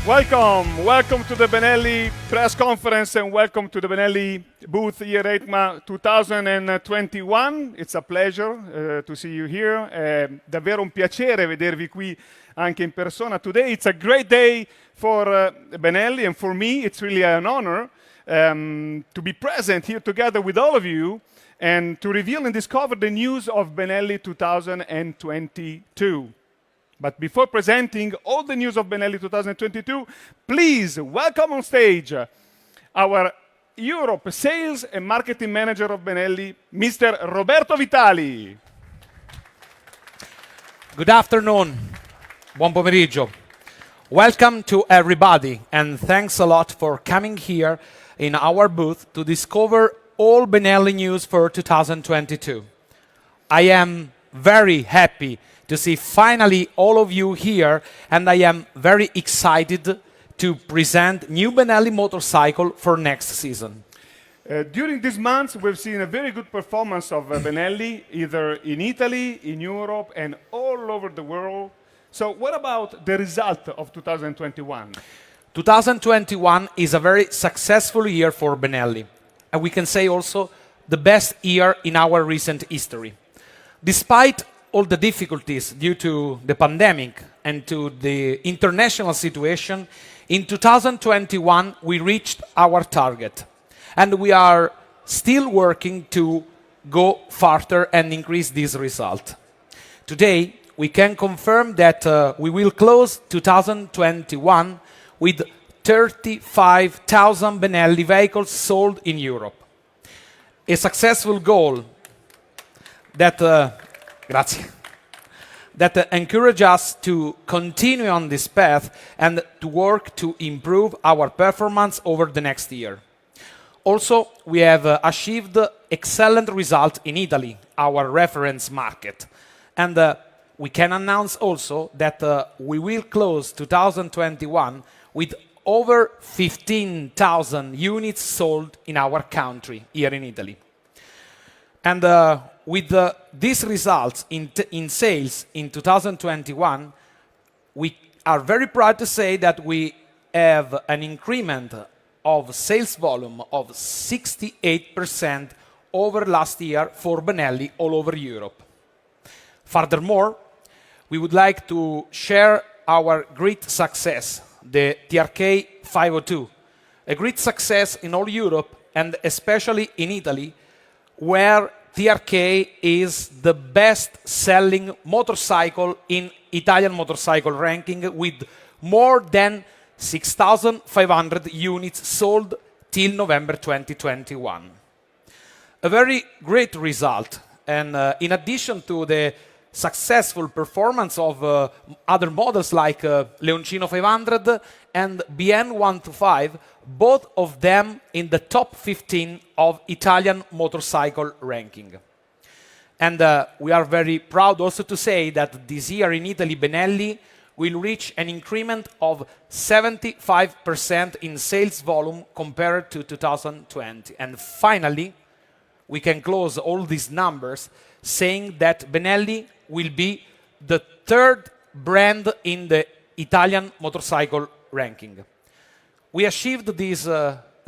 Welcome to the Benelli press conference and welcome to the Benelli booth here at EICMA 2021. It's a pleasure to see you here. Davvero un piacere vedervi qui anche in persona. Today it's a great day for Benelli, and for me it's really an honor to be present here together with all of you and to reveal and discover the news of Benelli 2022. But before presenting all the news of Benelli 2022, please welcome on stage our Europe Sales and Marketing Manager of Benelli, Mr. Roberto Vitali. Good afternoon. Buon pomeriggio. Welcome to everybody, and thanks a lot for coming here in our booth to discover all Benelli news for 2022. I am very happy to see finally all of you here, and I am very excited to present new Benelli motorcycle for next season. During these months, we've seen a very good performance of Benelli, either in Italy, in Europe, and all over the world. So what about the result of 2021? 2021 is a very successful year for Benelli, and we can say also the best year in our recent history. Despite all the difficulties due to the pandemic and to the international situation, in 2021 we reached our target. And we are still working to go further and increase this result. Today, we can confirm that we will close 2021 with 35,000 Benelli vehicles sold in Europe. A successful goal that encourage us to continue on this path and to work to improve our performance over the next year. Also, we have achieved excellent results in Italy, our reference market. And we can announce also that we will close 2021 with over 15,000 units sold in our country, here in Italy. And with these results in sales in 2021, we are very proud to say that we have an increment of sales volume of 68% over last year for Benelli all over Europe. Furthermore, we would like to share our great success, the TRK 502, a great success in all Europe and especially in Italy, where TRK is the best-selling motorcycle in Italian motorcycle ranking with more than 6,500 units sold till November 2021. A very great result, and in addition to the successful performance of other models like Leoncino 500 and BN 125, both of them in the top 15 of Italian motorcycle ranking. And we are very proud also to say that this year in Italy, Benelli will reach an increment of 75% in sales volume compared to 2020. And finally, we can close all these numbers saying that Benelli will be the third brand in the Italian motorcycle ranking. We achieved this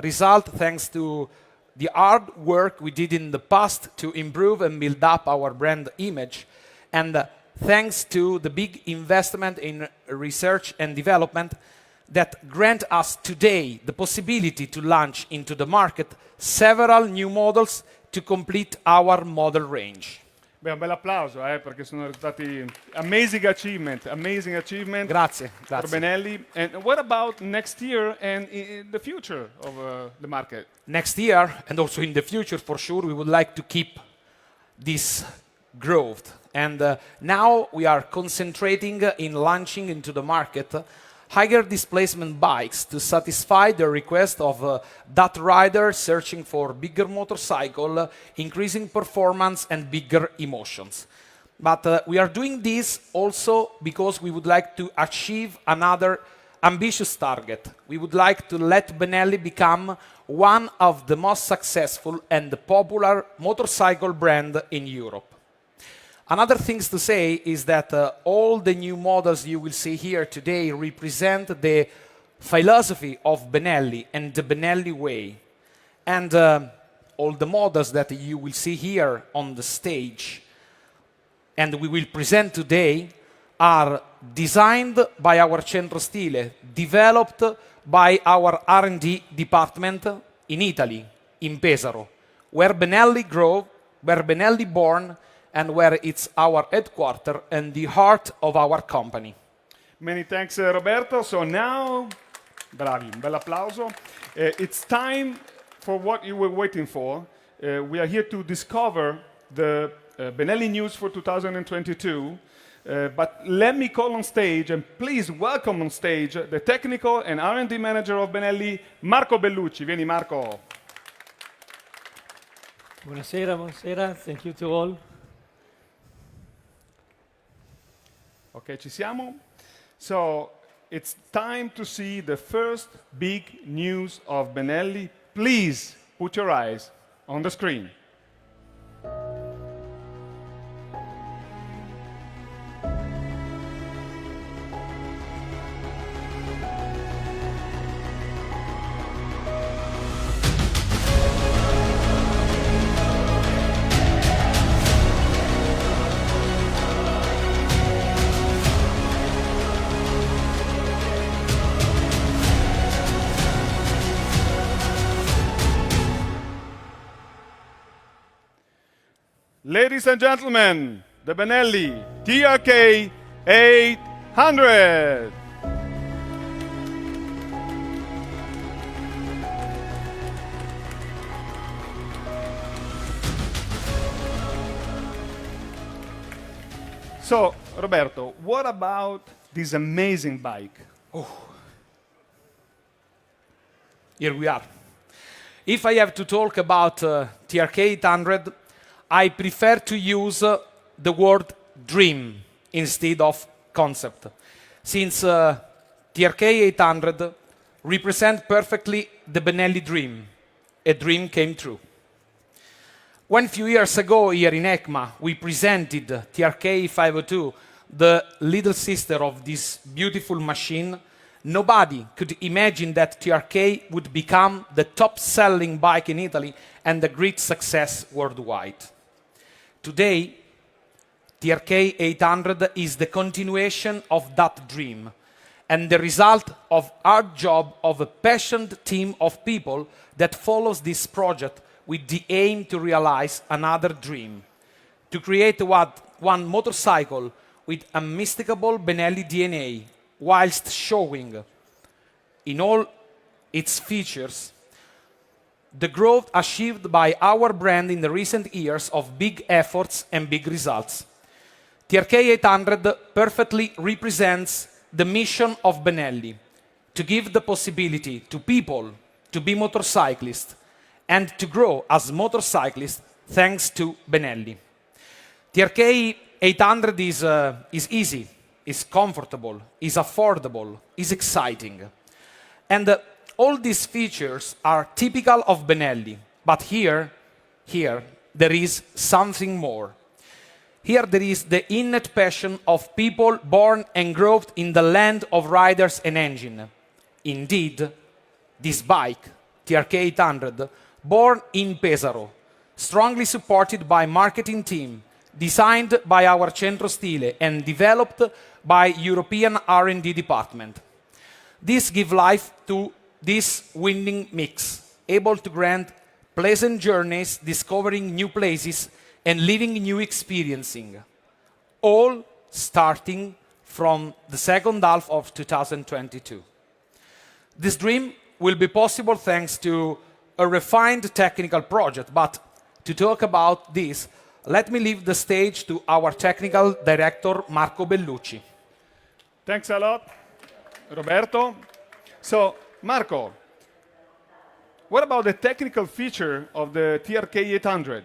result thanks to the hard work we did in the past to improve and build up our brand image, and thanks to the big investment in research and development that grant us today the possibility to launch into the market several new models to complete our model range. Beh, un bel applauso, perché sono stati amazing achievement. Grazie. For Benelli. And what about next year and in the future of the market? Next year, and also in the future for sure, we would like to keep this growth. And now we are concentrating in launching into the market higher displacement bikes to satisfy the request of that rider searching for bigger motorcycle, increasing performance and bigger emotions. But we are doing this also because we would like to achieve another ambitious target. We would like to let Benelli become one of the most successful and popular motorcycle brand in Europe. Another thing to say is that all the new models you will see here today represent the philosophy of Benelli and the Benelli way. And all the models that you will see here on the stage and we will present today are designed by our Centro Stile, developed by our R&D department in Italy, in Pesaro, where Benelli grew, where Benelli born, and where it's our headquarters and the heart of our company. Many thanks, Roberto. So now, bravi, un bel applauso. It's time for what you were waiting for. We are here to discover the Benelli news for 2022. But let me call on stage, and please welcome on stage, the technical and R&D manager of Benelli, Marco Bellucci. Vieni, Marco. Buonasera, buonasera. Thank you to all. Ok, ci siamo? So, it's time to see the first big news of Benelli. Please put your eyes on the screen. Ladies and gentlemen, the Benelli TRK 800. So, Roberto, what about this amazing bike? Here we are. If I have to talk about TRK 800, I prefer to use the word dream instead of concept, since TRK 800 represents perfectly the Benelli dream. A dream came true. When a few years ago here in ECMA we presented TRK 502, the little sister of this beautiful machine, nobody could imagine that TRK would become the top-selling bike in Italy and a great success worldwide. Today, TRK 800 is the continuation of that dream and the result of our job of a passionate team of people that follows this project with the aim to realize another dream, to create one motorcycle with unmistakable Benelli DNA, whilst showing in all its features the growth achieved by our brand in the recent years of big efforts and big results. TRK 800 perfectly represents the mission of Benelli, to give the possibility to people to be motorcyclists and to grow as motorcyclists thanks to Benelli. TRK 800 is easy, is comfortable, is affordable, is exciting. And all these features are typical of Benelli, but here there is something more. Here there is the innate passion of people born and grown in the land of riders and engine. Indeed, this bike, TRK 800, born in Pesaro, strongly supported by marketing team, designed by our Centro Stile and developed by European R&D department. This gives life to this winning mix, able to grant pleasant journeys, discovering new places and living new experiencing, all starting from the second half of 2022. This dream will be possible thanks to a refined technical project, but to talk about this, let me leave the stage to our technical director, Marco Bellucci. Thanks a lot, Roberto. So, Marco, what about the technical feature of the TRK 800?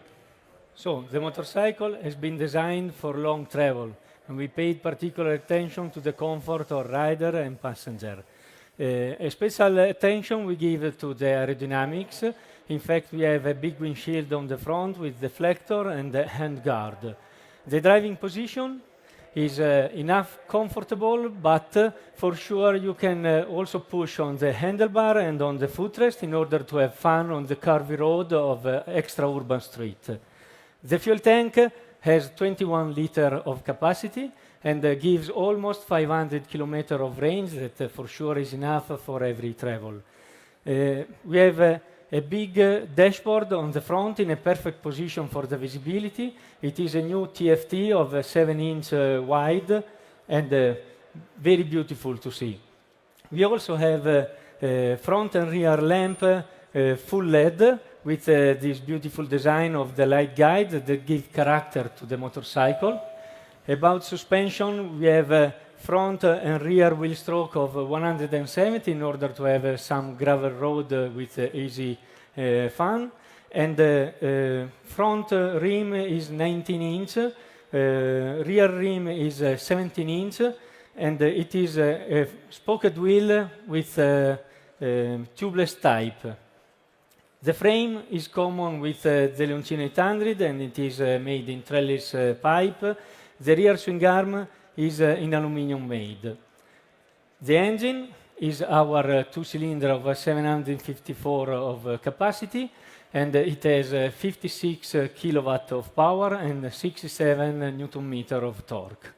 So, the motorcycle has been designed for long travel, and we paid particular attention to the comfort of rider and passenger. A special attention we give to the aerodynamics. In fact, we have a big windshield on the front with deflector and a hand guard. The driving position is enough comfortable, but for sure you can also push on the handlebar and on the footrest in order to have fun on the curvy road of extra-urban street. The fuel tank has 21 liter of capacity and gives almost 500 kilometers of range that for sure is enough for every travel. We have a big dashboard on the front in a perfect position for the visibility. It is a new TFT of 7-inch wide and very beautiful to see. We also have a front and rear lamp full LED with this beautiful design of the light guide that gives character to the motorcycle. About suspension, we have front and rear wheel stroke of 170 in order to have some gravel road with easy fun. And front rim is 19-inch, rear rim is 17-inch, and it is a spoked wheel with tubeless type. The frame is common with the Leoncino 800 and it is made in trellis pipe. The rear swing arm is in aluminum made. The engine is our two-cylinder of 754 of capacity, and it has 56 kilowatt of power and 67 Newton meter of torque.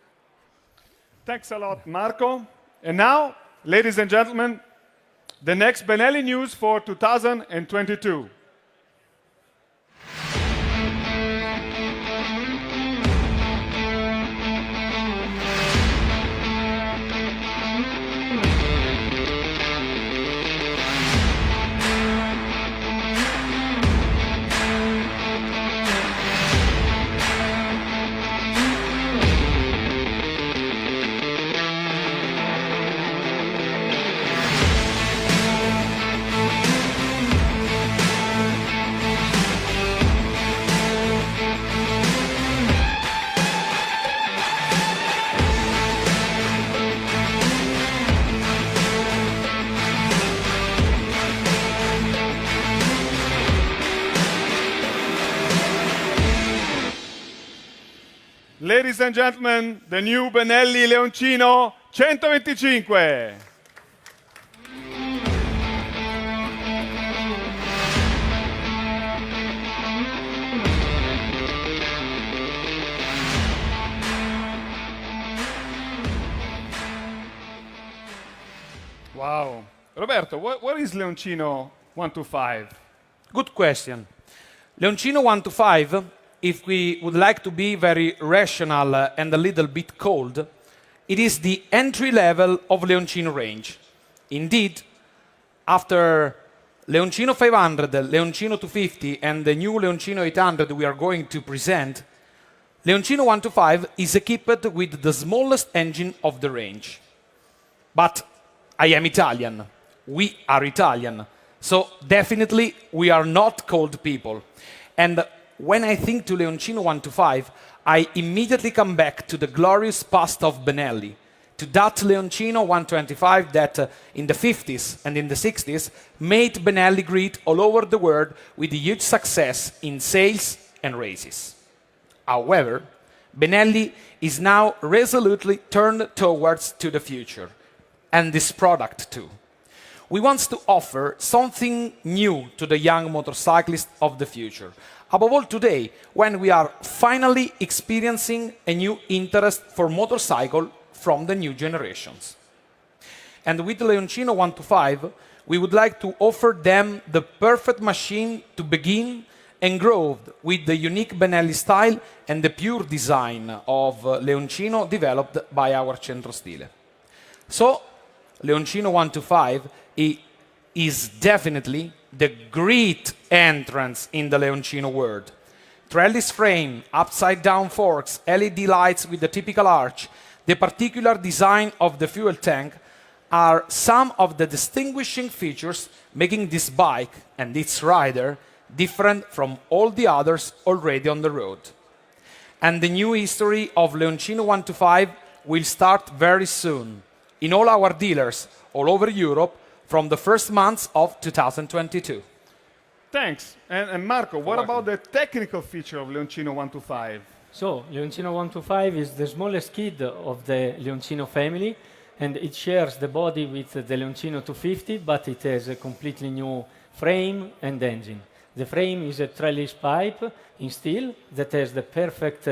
Thanks a lot, Marco. And now, ladies and gentlemen, the next Benelli news for 2022. Ladies and gentlemen, the new Benelli Leoncino 125. Wow. Roberto, what is Leoncino 125? Good question. Leoncino 125, if we would like to be very rational and a little bit cold, it is the entry level of Leoncino range. Indeed, after Leoncino 500, Leoncino 250, and the new Leoncino 800 we are going to present, Leoncino 125 is equipped with the smallest engine of the range. But I am Italian. We are Italian. So definitely we are not cold people. And when I think to Leoncino 125, I immediately come back to the glorious past of Benelli, to that Leoncino 125 that in the 50s and in the 60s made Benelli greet all over the world with huge success in sales and races. However, Benelli is now resolutely turned towards to the future, and this product too. We want to offer something new to the young motorcyclists of the future. Above all today, when we are finally experiencing a new interest for motorcycle from the new generations. And with Leoncino 125, we would like to offer them the perfect machine to begin and grow with the unique Benelli style and the pure design of Leoncino developed by our Centro Stile. So, Leoncino 125 is definitely the great entrance in the Leoncino world. Trellis frame, upside-down forks, LED lights with the typical arch, the particular design of the fuel tank are some of the distinguishing features making this bike and its rider different from all the others already on the road. And the new history of Leoncino 125 will start very soon in all our dealers all over Europe from the first months of 2022. Thanks. And Marco, what about the technical feature of Leoncino 125? So, Leoncino 125 is the smallest kid of the Leoncino family, and it shares the body with the Leoncino 250, but it has a completely new frame and engine. The frame is a trellis pipe in steel that has the perfect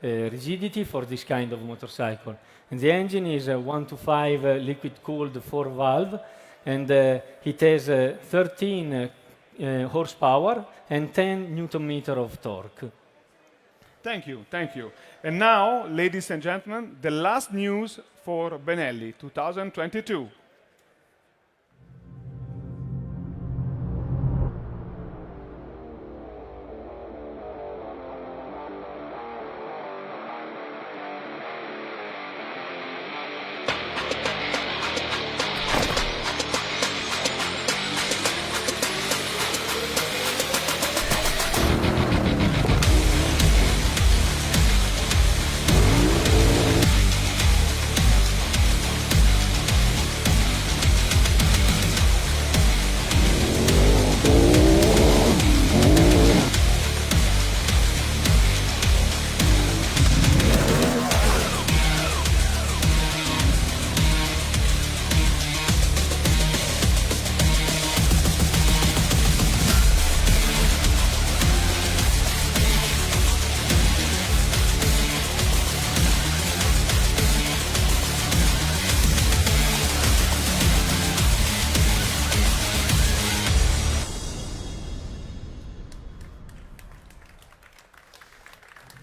rigidity for this kind of motorcycle. And the engine is a 125 liquid-cooled 4-valve, and it has 13 horsepower and 10 Newton-meter of torque. Thank you, thank you. And now, ladies and gentlemen, the last news for Benelli 2022.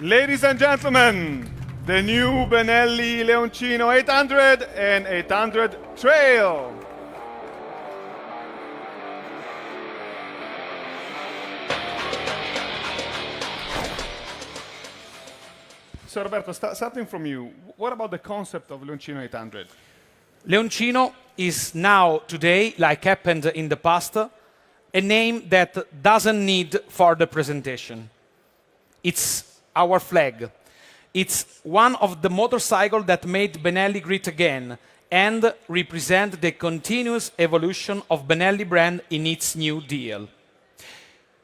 Ladies and gentlemen, the new Benelli Leoncino 800 and 800 Trail. So Roberto, starting from you, what about the concept of Leoncino 800? Leoncino is now, today, like happened in the past, a name that doesn't need further presentation. It's our flag. It's one of the motorcycles that made Benelli great again and represent the continuous evolution of Benelli brand in its new deal.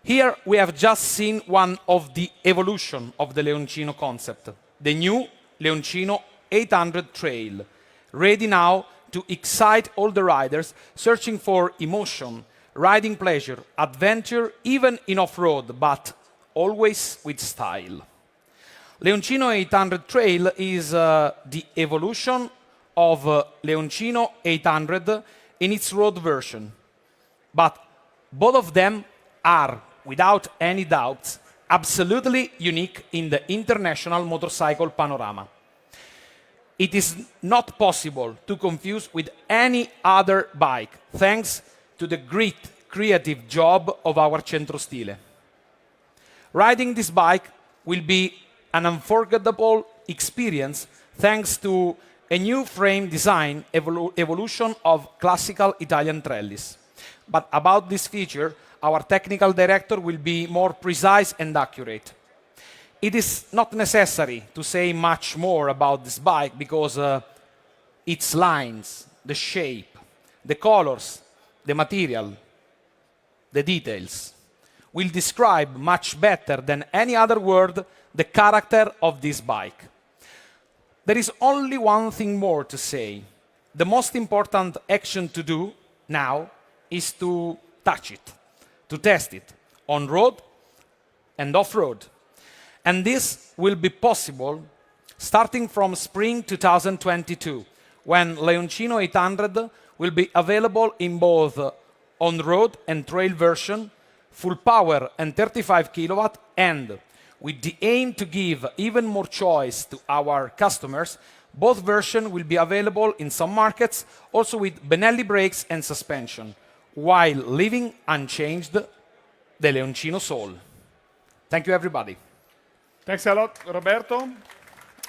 Here we have just seen one of the evolution of the Leoncino concept, the new Leoncino 800 Trail, ready now to excite all the riders searching for emotion, riding pleasure, adventure, even in off-road, but always with style. Leoncino 800 Trail is the evolution of Leoncino 800 in its road version. But both of them are, without any doubts, absolutely unique in the international motorcycle panorama. It is not possible to confuse with any other bike, thanks to the great creative job of our Centro Stile. Riding this bike will be an unforgettable experience thanks to a new frame design evolution of classical Italian trellis. But about this feature, our technical director will be more precise and accurate. It is not necessary to say much more about this bike because its lines, the shape, the colors, the material, the details will describe much better than any other word the character of this bike. There is only one thing more to say. The most important action to do now is to touch it, to test it on road and off-road. And this will be possible starting from spring 2022, when Leoncino 800 will be available in both on-road and trail version, full power and 35 kilowatt, and with the aim to give even more choice to our customers, both versions will be available in some markets, also with Benelli brakes and suspension, while leaving unchanged the Leoncino soul. Thank you, everybody. Thanks a lot, Roberto.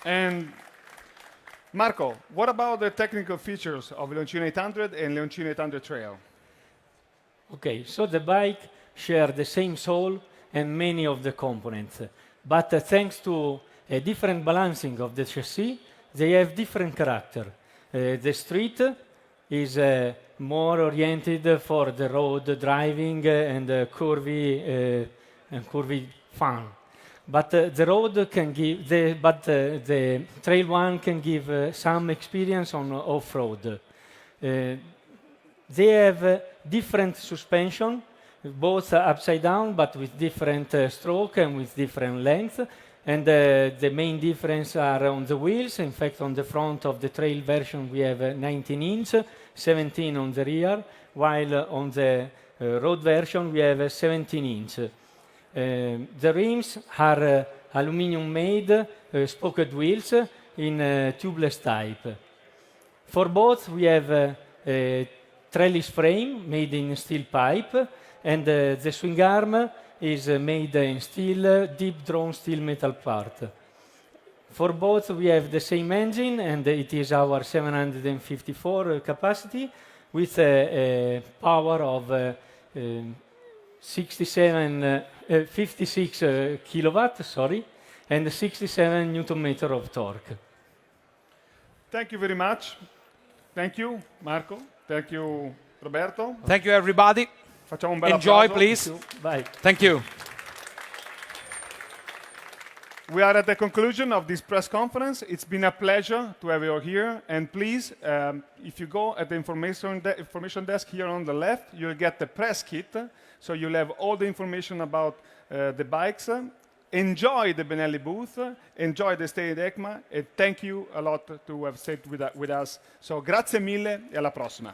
And Marco, what about the technical features of Leoncino 800 and Leoncino 800 Trail? Okay, so the bike shares the same soul and many of the components, but thanks to a different balancing of the chassis, they have different character. The street is more oriented for the road driving and curvy fun, But the road can give, the Trail One can give some experience on off-road. They have different suspension, both upside down, but with different stroke and with different length. And the main difference are on the wheels. In fact, on the front of the trail version, we have 19-inch, 17 on the rear, while on the road version, we have 17-inch. The rims are aluminum-made spoked wheels in tubeless type. For both, we have a trellis frame made in steel pipe, and the swing arm is made in steel, deep-drawn steel metal part. For both, we have the same engine, and it is our 754 capacity, with a power of 56 kilowatt, and 67 Newton meter of torque. Thank you very much. Thank you, Marco. Thank you, Roberto. Thank you, everybody. Facciamo un bel Enjoy, applauso. please. Bye. Thank you. We are at the conclusion of this press conference. It's been a pleasure to have you here. And please, if you go at the information desk here on the left, you'll get the press kit. So you'll have all the information about the bikes. Enjoy the Benelli booth. Enjoy the stay at EICMA. And thank you a lot to have stayed with us. So grazie mille e alla prossima.